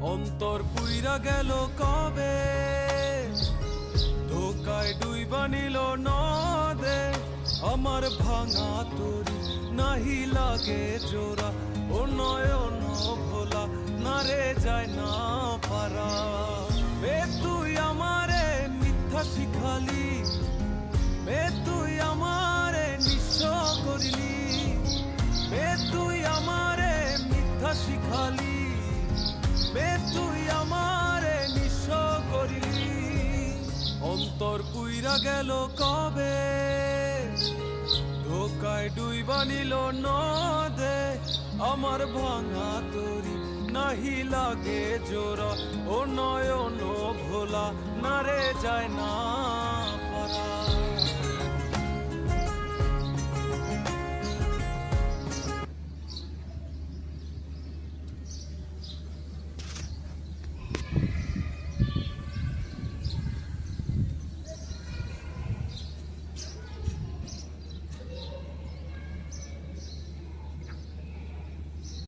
অন্তর পুইরা গেল কবে, ধোকায় ডুইবা নিল নদে। আমার ভাঙা তরি নাহি লাগে জোড়া, ও নয়ন ভোলা না রে যায় না পারা। বে তুই আমারে মিথ্যা শিখালি, বে তুই আমারে নিঃস্ব করিলি, বে তুই আমারে মিথ্যা শিখালি, বে তুই আমারে নিঃস্ব করিলি। অন্তর পুইরা গেল কবে, ধোকায় ডুইবা নিল নদে। আমার ভাঙা তরি নাহি লাগে জোড়া, ও নয়ন ভোলা না রে যায় না পারা।